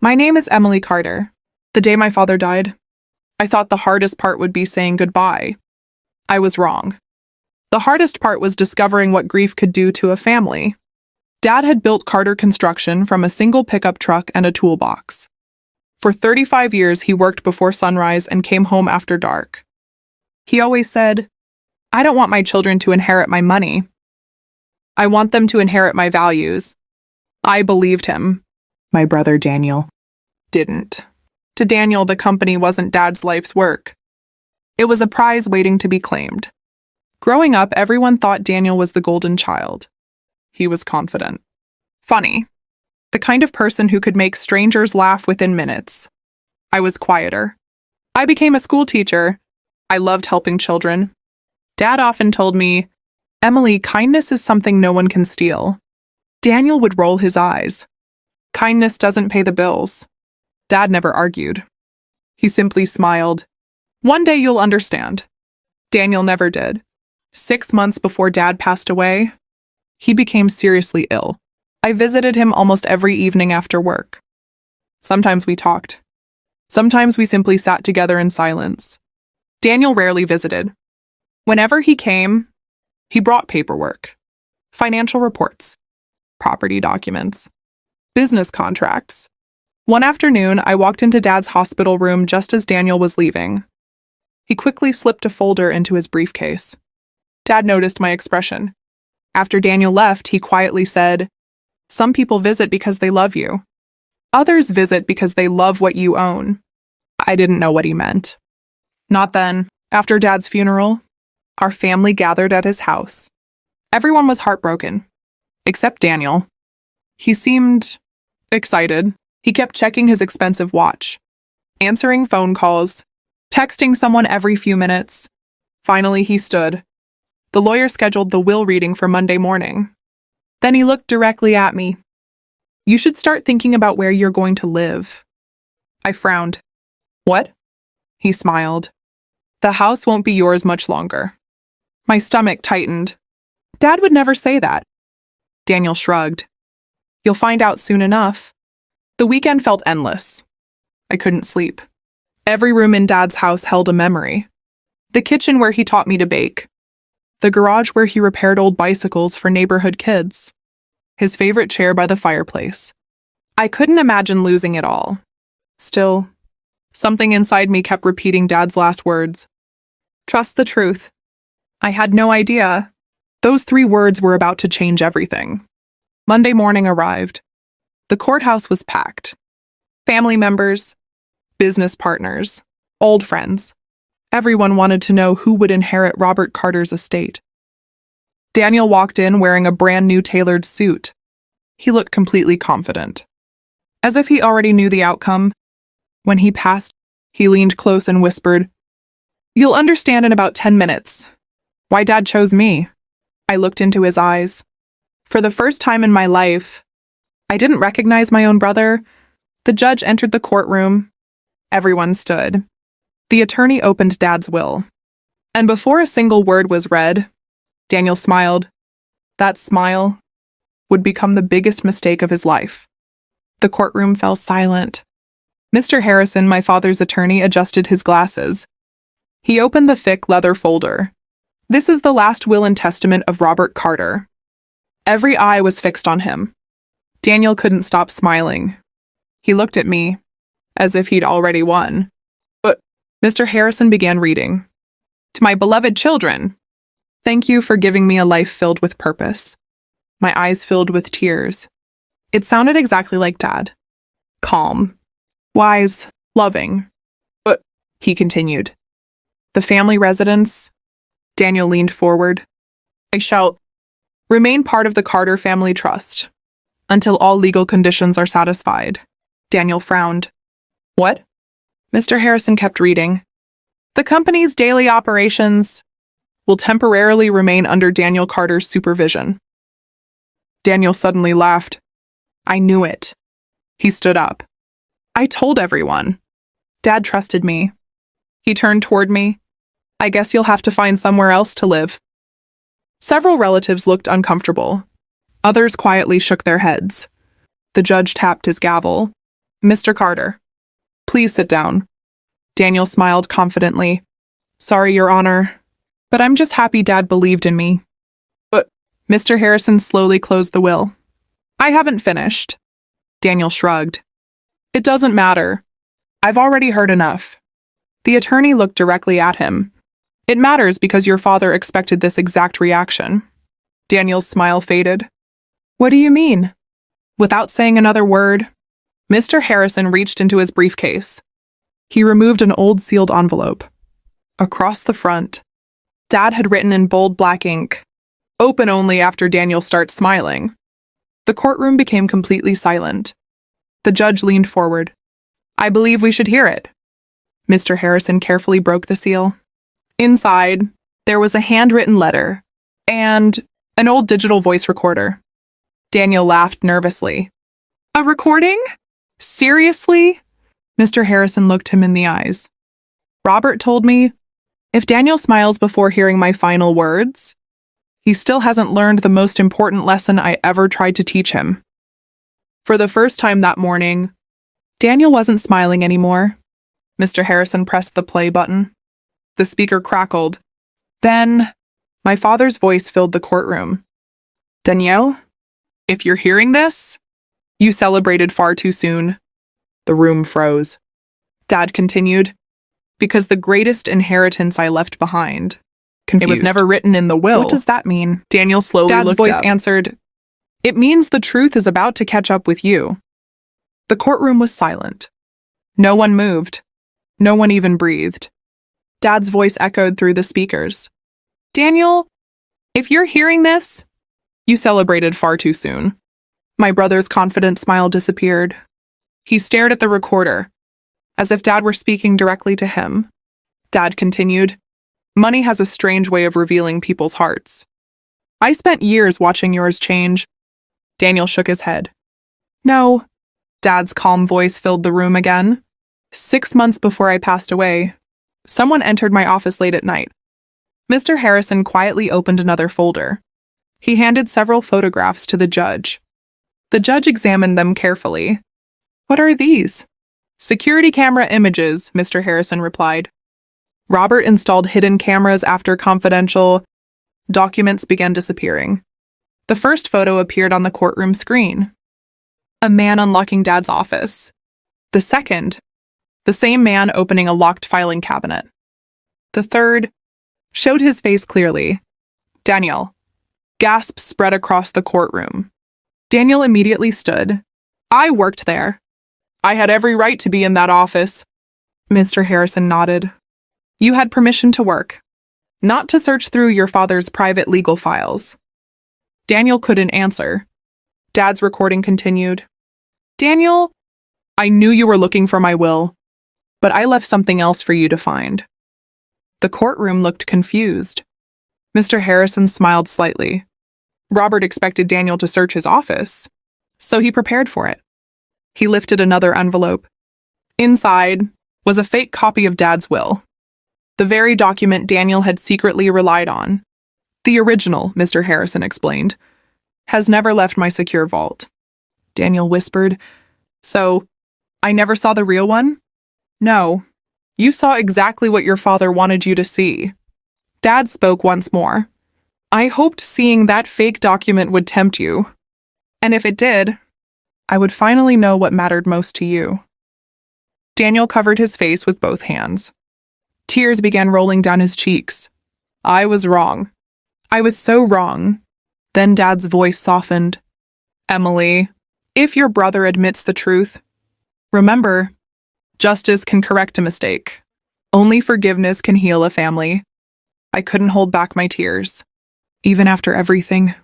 My name is Emily Carter. The day my father died, I thought the hardest part would be saying goodbye. I was wrong. The hardest part was discovering what grief could do to a family. Dad had built Carter Construction from a single pickup truck and a toolbox. For 35 years, he worked before sunrise and came home after dark. He always said, "I don't want my children to inherit my money. I want them to inherit my values." I believed him. My brother Daniel didn't. To Daniel, the company wasn't Dad's life's work. It was a prize waiting to be claimed. Growing up, everyone thought Daniel was the golden child. He was confident. Funny. The kind of person who could make strangers laugh within minutes. I was quieter. I became a school teacher. I loved helping children. Dad often told me, "Emily, kindness is something no one can steal." Daniel would roll his eyes. Kindness doesn't pay the bills. Dad never argued. He simply smiled. "One day you'll understand." Daniel never did. 6 months before Dad passed away, he became seriously ill. I visited him almost every evening after work. Sometimes we talked. Sometimes we simply sat together in silence. Daniel rarely visited. Whenever he came, he brought paperwork, financial reports, property documents, business contracts. One afternoon, I walked into Dad's hospital room just as Daniel was leaving. He quickly slipped a folder into his briefcase. Dad noticed my expression. After Daniel left, he quietly said, "Some people visit because they love you. Others visit because they love what you own." I didn't know what he meant. Not then. After Dad's funeral, our family gathered at his house. Everyone was heartbroken, except Daniel. He seemed excited. He kept checking his expensive watch, answering phone calls, texting someone every few minutes. Finally, he stood. The lawyer scheduled the will reading for Monday morning. Then he looked directly at me. "You should start thinking about where you're going to live." I frowned. "What?" He smiled. "The house won't be yours much longer." My stomach tightened. Dad would never say that. Daniel shrugged. "You'll find out soon enough." The weekend felt endless. I couldn't sleep. Every room in Dad's house held a memory. The kitchen where he taught me to bake. The garage where he repaired old bicycles for neighborhood kids. His favorite chair by the fireplace. I couldn't imagine losing it all. Still, something inside me kept repeating Dad's last words. "Trust the truth." I had no idea. Those 3 words were about to change everything. Monday morning arrived. The courthouse was packed. Family members, business partners, old friends. Everyone wanted to know who would inherit Robert Carter's estate. Daniel walked in wearing a brand new tailored suit. He looked completely confident, as if he already knew the outcome. When he passed, he leaned close and whispered, "You'll understand in about 10 minutes why Dad chose me." I looked into his eyes. For the first time in my life, I didn't recognize my own brother. The judge entered the courtroom. Everyone stood. The attorney opened Dad's will. And before a single word was read, Daniel smiled. That smile would become the biggest mistake of his life. The courtroom fell silent. Mr. Harrison, my father's attorney, adjusted his glasses. He opened the thick leather folder. "This is the last will and testament of Robert Carter." Every eye was fixed on him. Daniel couldn't stop smiling. He looked at me, as if he'd already won. But Mr. Harrison began reading. "To my beloved children, thank you for giving me a life filled with purpose." My eyes filled with tears. It sounded exactly like Dad. Calm, wise, loving. "But," he continued, "the family residence." Daniel leaned forward. "I shall remain part of the Carter family trust until all legal conditions are satisfied." Daniel frowned. "What?" Mr. Harrison kept reading. "The company's daily operations will temporarily remain under Daniel Carter's supervision." Daniel suddenly laughed. I knew it. He stood up. "I told everyone. Dad trusted me." He turned toward me. "I guess you'll have to find somewhere else to live." Several relatives looked uncomfortable. Others quietly shook their heads. The judge tapped his gavel. Mr. Carter, please sit down. Daniel smiled confidently. Sorry, Your Honor, but I'm just happy Dad believed in me. But Mr. Harrison slowly closed the will. I haven't finished. Daniel shrugged. It doesn't matter. I've already heard enough. The attorney looked directly at him. It matters because your father expected this exact reaction. Daniel's smile faded. What do you mean? Without saying another word, Mr. Harrison reached into his briefcase. He removed an old sealed envelope. Across the front, Dad had written in bold black ink, "Open only after Daniel starts smiling." The courtroom became completely silent. The judge leaned forward. I believe we should hear it. Mr. Harrison carefully broke the seal. Inside, there was a handwritten letter and an old digital voice recorder. Daniel laughed nervously. A recording? Seriously? Mr. Harrison looked him in the eyes. Robert told me, if Daniel smiles before hearing my final words, he still hasn't learned the most important lesson I ever tried to teach him. For the first time that morning, Daniel wasn't smiling anymore. Mr. Harrison pressed the play button. The speaker crackled. Then, my father's voice filled the courtroom. Danielle, if you're hearing this, you celebrated far too soon. The room froze. Dad continued, because the greatest inheritance I left behind. Confused. It was never written in the will. What does that mean? Daniel slowly Dad's looked voice up. Answered, it means the truth is about to catch up with you. The courtroom was silent. No one moved. No one even breathed. Dad's voice echoed through the speakers. Daniel, if you're hearing this, you celebrated far too soon. My brother's confident smile disappeared. He stared at the recorder, as if Dad were speaking directly to him. Dad continued, money has a strange way of revealing people's hearts. I spent years watching yours change. Daniel shook his head. No. Dad's calm voice filled the room again. 6 months before I passed away, someone entered my office late at night. Mr. Harrison quietly opened another folder. He handed several photographs to the judge. The judge examined them carefully. What are these? Security camera images, Mr. Harrison replied. Robert installed hidden cameras after confidential documents began disappearing. The first photo appeared on the courtroom screen. A man unlocking Dad's office. The second, the same man opening a locked filing cabinet. The third showed his face clearly. Daniel. Gasps spread across the courtroom. Daniel immediately stood. I worked there. I had every right to be in that office. Mr. Harrison nodded. You had permission to work, not to search through your father's private legal files. Daniel couldn't answer. Dad's recording continued. Daniel, I knew you were looking for my will, but I left something else for you to find. The courtroom looked confused. Mr. Harrison smiled slightly. Robert expected Daniel to search his office, so he prepared for it. He lifted another envelope. Inside was a fake copy of Dad's will, the very document Daniel had secretly relied on. The original, Mr. Harrison explained, has never left my secure vault. Daniel whispered, So, I never saw the real one? No. You saw exactly what your father wanted you to see. Dad spoke once more. I hoped seeing that fake document would tempt you. And if it did, I would finally know what mattered most to you. Daniel covered his face with both hands. Tears began rolling down his cheeks. I was wrong. I was so wrong. Then Dad's voice softened. Emily, if your brother admits the truth, remember, justice can correct a mistake. Only forgiveness can heal a family. I couldn't hold back my tears. Even after everything,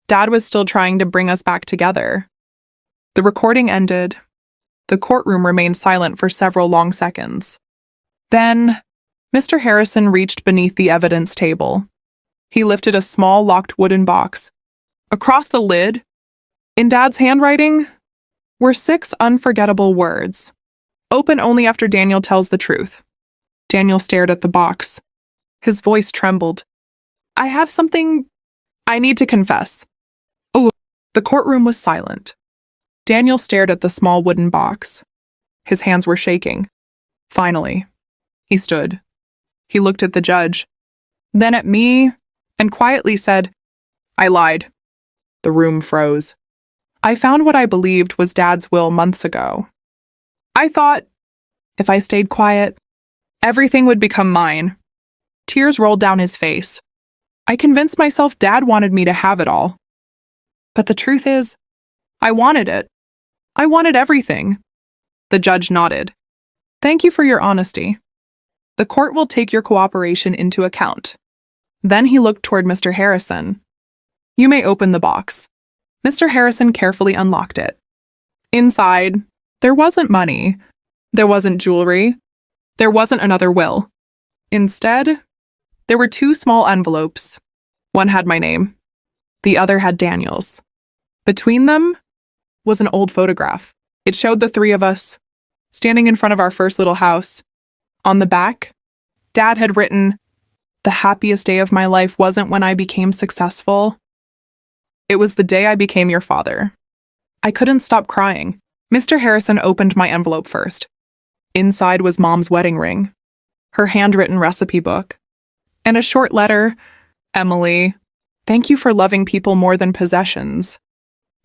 Dad was still trying to bring us back together. The recording ended. The courtroom remained silent for several long seconds. Then, Mr. Harrison reached beneath the evidence table. He lifted a small locked wooden box. Across the lid, in Dad's handwriting, were 6 unforgettable words. Open only after Daniel tells the truth. Daniel stared at the box. His voice trembled. I have something I need to confess. Oh, the courtroom was silent. Daniel stared at the small wooden box. His hands were shaking. Finally, he stood. He looked at the judge, then at me, and quietly said, "I lied." The room froze. I found what I believed was Dad's will months ago. I thought, if I stayed quiet, everything would become mine. Tears rolled down his face. I convinced myself Dad wanted me to have it all. But the truth is, I wanted it. I wanted everything. The judge nodded. "Thank you for your honesty. The court will take your cooperation into account." Then he looked toward Mr. Harrison. "You may open the box." Mr. Harrison carefully unlocked it. Inside, there wasn't money. There wasn't jewelry. There wasn't another will. Instead, there were two small envelopes. One had my name. The other had Daniel's. Between them was an old photograph. It showed the three of us, standing in front of our first little house. On the back, Dad had written, "The happiest day of my life wasn't when I became successful. It was the day I became your father." I couldn't stop crying. Mr. Harrison opened my envelope first. Inside was Mom's wedding ring, her handwritten recipe book, and a short letter. "Emily, thank you for loving people more than possessions.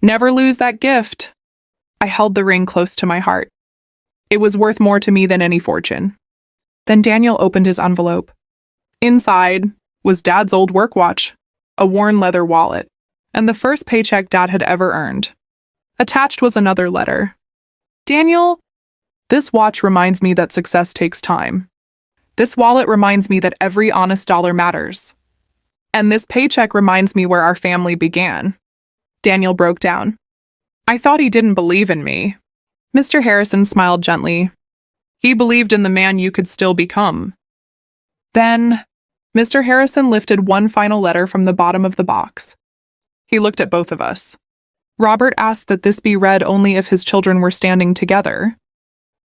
Never lose that gift." I held the ring close to my heart. It was worth more to me than any fortune. Then Daniel opened his envelope. Inside was Dad's old work watch, a worn leather wallet, and the first paycheck Dad had ever earned. Attached was another letter. "Daniel, this watch reminds me that success takes time. This wallet reminds me that every honest dollar matters. And this paycheck reminds me where our family began." Daniel broke down. I thought he didn't believe in me. Mr. Harrison smiled gently. "He believed in the man you could still become." Then, Mr. Harrison lifted one final letter from the bottom of the box. He looked at both of us. Robert asked that this be read only if his children were standing together.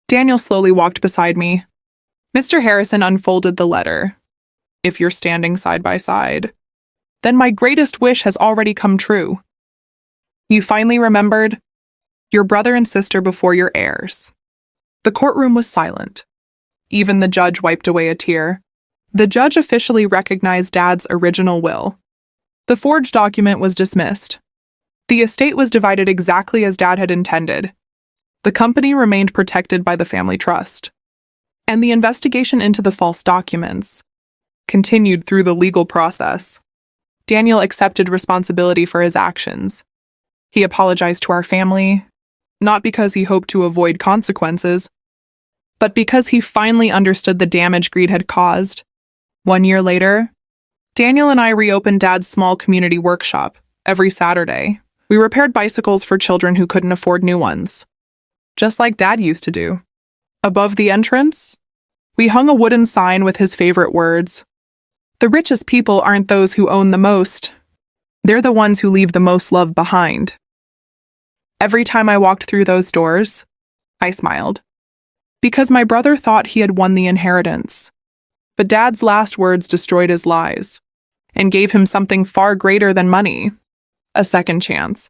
Daniel slowly walked beside me. Mr. Harrison unfolded the letter. "If you're standing side by side, then my greatest wish has already come true. You finally remembered your brother and sister before your heirs." The courtroom was silent. Even the judge wiped away a tear. The judge officially recognized Dad's original will. The forged document was dismissed. The estate was divided exactly as Dad had intended. The company remained protected by the family trust. And the investigation into the false documents continued through the legal process. Daniel accepted responsibility for his actions. He apologized to our family, not because he hoped to avoid consequences, but because he finally understood the damage greed had caused. 1 year later, Daniel and I reopened Dad's small community workshop every Saturday. We repaired bicycles for children who couldn't afford new ones, just like Dad used to do. Above the entrance, we hung a wooden sign with his favorite words. "The richest people aren't those who own the most. They're the ones who leave the most love behind." Every time I walked through those doors, I smiled. Because my brother thought he had won the inheritance. But Dad's last words destroyed his lies and gave him something far greater than money: a second chance.